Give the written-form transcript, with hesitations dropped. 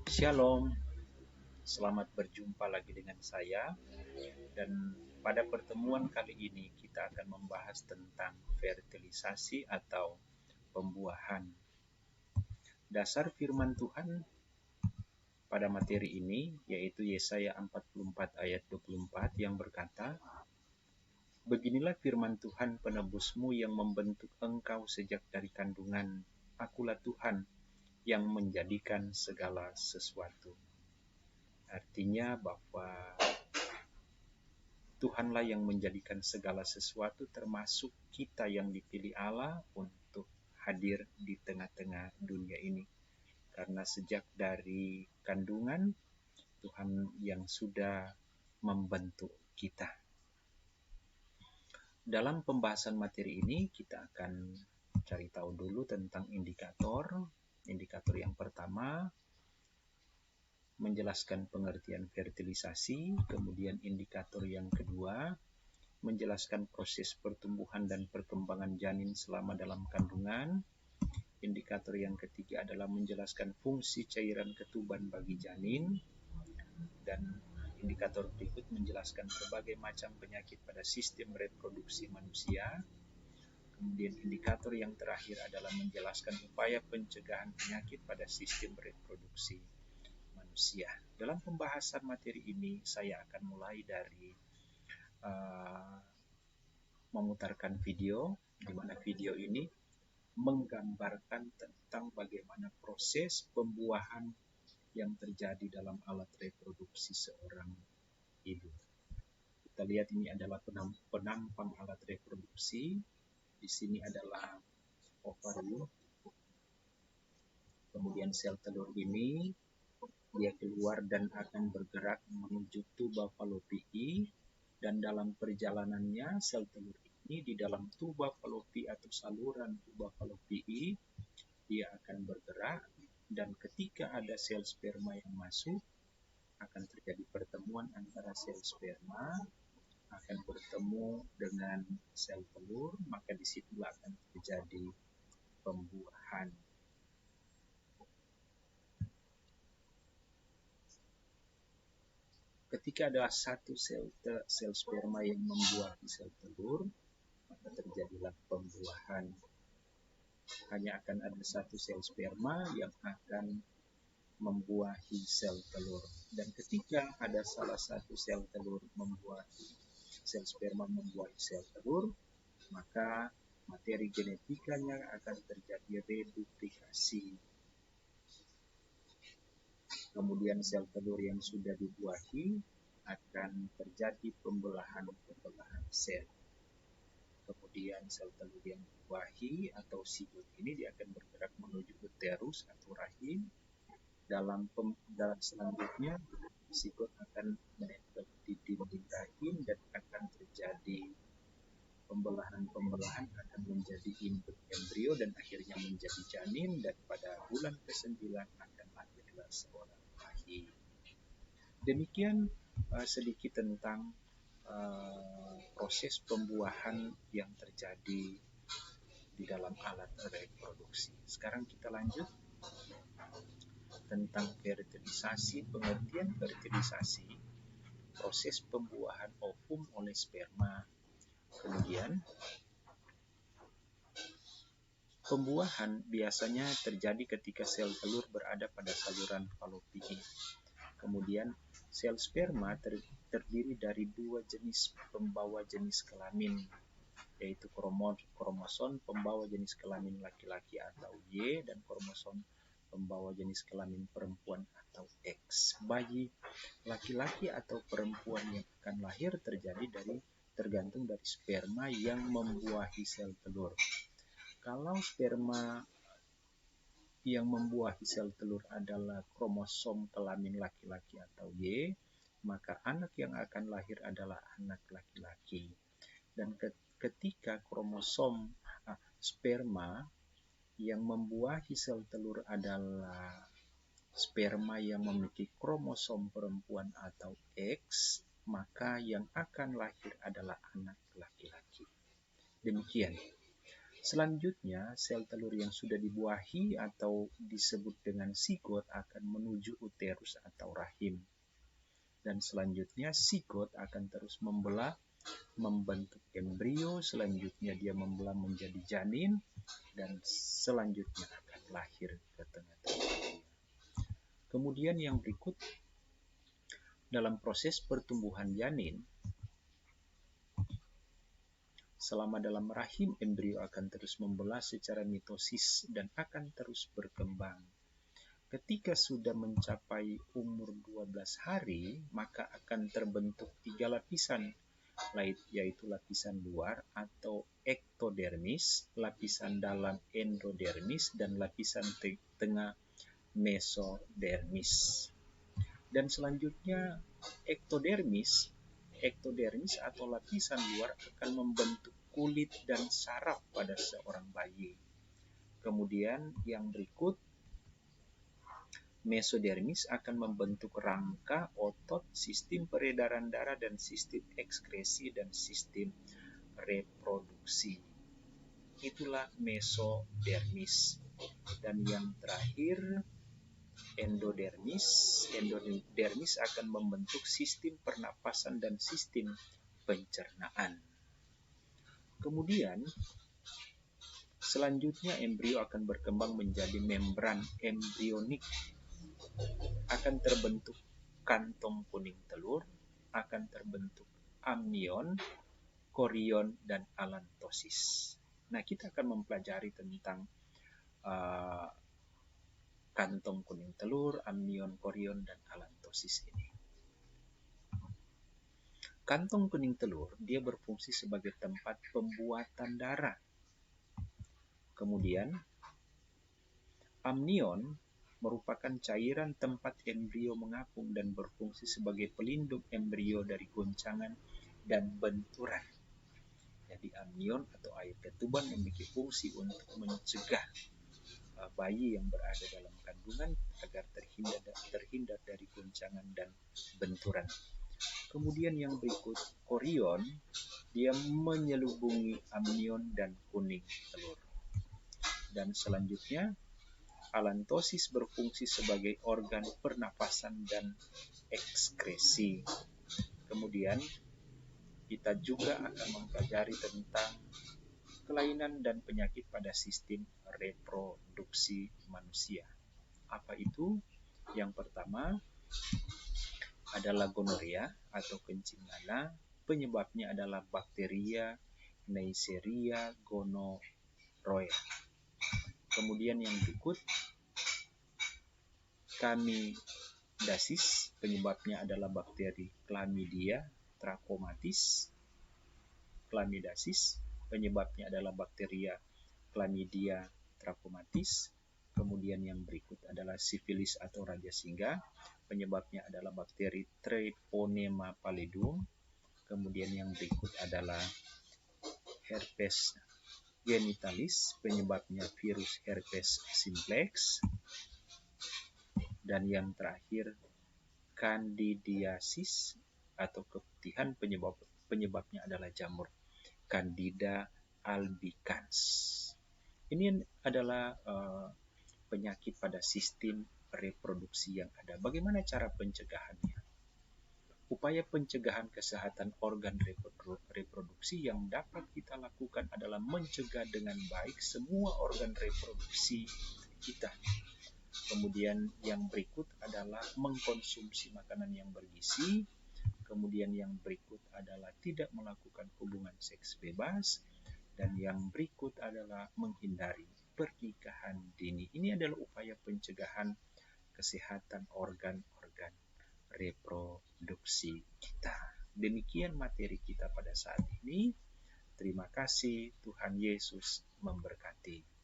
Shalom, selamat berjumpa lagi dengan saya. Dan pada pertemuan kali ini kita akan membahas tentang fertilisasi atau pembuahan. Dasar firman Tuhan pada materi ini yaitu Yesaya 44 ayat 24 yang berkata, "Beginilah firman Tuhan penebusmu yang membentuk engkau sejak dari kandungan. Akulah Tuhan yang menjadikan segala sesuatu." Artinya bahwa Tuhanlah yang menjadikan segala sesuatu, termasuk kita yang dipilih Allah untuk hadir di tengah-tengah dunia ini. Karena sejak dari kandungan, Tuhan yang sudah membentuk kita. Dalam pembahasan materi ini, kita akan cari tahu dulu tentang indikator. Indikator yang pertama, menjelaskan pengertian fertilisasi, kemudian indikator yang kedua, menjelaskan proses pertumbuhan dan perkembangan janin selama dalam kandungan. Indikator yang ketiga adalah menjelaskan fungsi cairan ketuban bagi janin. Dan indikator berikut menjelaskan berbagai macam penyakit pada sistem reproduksi manusia. Kemudian indikator yang terakhir adalah menjelaskan upaya pencegahan penyakit pada sistem reproduksi manusia. Dalam pembahasan materi ini saya akan mulai dari memutarkan video, di mana video ini menggambarkan tentang bagaimana proses pembuahan yang terjadi dalam alat reproduksi seorang ibu. Kita lihat ini adalah penampang alat reproduksi. Di sini adalah ovarium. Kemudian sel telur ini dia keluar dan akan bergerak menuju tuba fallopiae, dan dalam perjalanannya sel telur ini di dalam tuba fallopiae atau saluran tuba fallopiae dia akan bergerak, dan ketika ada sel sperma yang masuk akan terjadi pertemuan antara sel sperma akan bertemu dengan sel telur, maka disitulah akan terjadi pembuahan. Ketika ada satu sel sperma yang membuahi sel telur, maka terjadilah pembuahan. Hanya akan ada satu sel sperma yang akan membuahi sel telur. Dan ketika ada salah satu sel telur sel sperma membuahi sel telur, maka materi genetikanya akan terjadi reduplikasi. Kemudian sel telur yang sudah dibuahi akan terjadi pembelahan sel. Kemudian sel telur yang dibuahi atau sigot ini dia akan bergerak menuju uterus atau rahim. Dalam selanjutnya sigot akan menempel di dinding rahim dan akan terjadi pembelahan akan menjadi embrio dan akhirnya menjadi janin, dan pada bulan ke-9 akan lahirlah seorang bayi. Demikian sedikit tentang proses pembuahan yang terjadi di dalam alat reproduksi. Sekarang kita lanjut tentang fertilisasi. Pengertian fertilisasi, proses pembuahan ovum oleh sperma. Kemudian pembuahan biasanya terjadi ketika sel telur berada pada saluran fallopiae. Kemudian sel sperma terdiri dari dua jenis pembawa jenis kelamin, yaitu kromosom pembawa jenis kelamin laki-laki atau Y dan kromosom pembawa jenis kelamin perempuan atau X. Bayi laki-laki atau perempuan yang akan lahir tergantung dari sperma yang membuahi sel telur. Kalau sperma yang membuahi sel telur adalah kromosom kelamin laki-laki atau Y, maka anak yang akan lahir adalah anak laki-laki. Dan ketika kromosom sperma yang membuahi sel telur adalah sperma yang memiliki kromosom perempuan atau X, maka yang akan lahir adalah anak laki-laki. Demikian. Selanjutnya, sel telur yang sudah dibuahi atau disebut dengan sigot akan menuju uterus atau rahim. Dan selanjutnya sigot akan terus membelah, membentuk embrio, selanjutnya dia membelah menjadi janin, dan selanjutnya akan lahir ke tengah-tengah dunia. Kemudian yang berikut, dalam proses pertumbuhan janin, selama dalam rahim, embrio akan terus membelah secara mitosis dan akan terus berkembang. Ketika sudah mencapai umur 12 hari, maka akan terbentuk 3 lapisan, yaitu lapisan luar atau ektodermis, lapisan dalam endodermis, dan lapisan tengah mesodermis. Dan selanjutnya ektodermis atau lapisan luar akan membentuk kulit dan saraf pada seorang bayi. Kemudian yang berikut, mesodermis akan membentuk rangka, otot, sistem peredaran darah, dan sistem ekskresi dan sistem reproduksi. Itulah mesodermis. Dan yang terakhir, endodermis. Endodermis akan membentuk sistem pernapasan dan sistem pencernaan. Kemudian, selanjutnya embrio akan berkembang menjadi membran embrionik. Akan terbentuk kantong kuning telur, akan terbentuk amnion, korion, dan alantosis. Nah, kita akan mempelajari tentang kantong kuning telur, amnion, korion, dan alantosis ini. Kantong kuning telur, dia berfungsi sebagai tempat pembuatan darah. Kemudian, amnion merupakan cairan tempat embrio mengapung dan berfungsi sebagai pelindung embrio dari goncangan dan benturan. Jadi amnion atau air ketuban memiliki fungsi untuk mencegah bayi yang berada dalam kandungan agar terhindar dari goncangan dan benturan. Kemudian yang berikut, korion, dia menyelubungi amnion dan kuning telur. Dan selanjutnya, alantosis berfungsi sebagai organ pernapasan dan ekskresi. Kemudian, kita juga akan mempelajari tentang kelainan dan penyakit pada sistem reproduksi manusia. Apa itu? Yang pertama adalah gonorea atau kencing nanah. Penyebabnya adalah bakteria Neisseria gonorrhoeae. Kemudian yang berikut, Candidiasis. Penyebabnya adalah bakteri Chlamydia trachomatis. Candidiasis. Penyebabnya adalah bakteria Chlamydia trachomatis. Kemudian yang berikut adalah sifilis atau raja singa. Penyebabnya adalah bakteri Treponema pallidum. Kemudian yang berikut adalah herpes genitalis. Penyebabnya virus herpes simplex. Dan yang terakhir, Candidiasis atau keputihan, penyebabnya adalah jamur Candida albicans. Ini adalah penyakit pada sistem reproduksi yang ada. Bagaimana cara pencegahannya? Upaya pencegahan kesehatan organ reproduksi yang dapat kita lakukan adalah mencegah dengan baik semua organ reproduksi kita. Kemudian yang berikut adalah mengkonsumsi makanan yang bergizi. Kemudian yang berikut adalah tidak melakukan hubungan seks bebas. Dan yang berikut adalah menghindari pernikahan dini. Ini adalah upaya pencegahan kesehatan organ-organ reproduksi kita. Demikian materi kita pada saat ini. Terima kasih. Tuhan Yesus memberkati.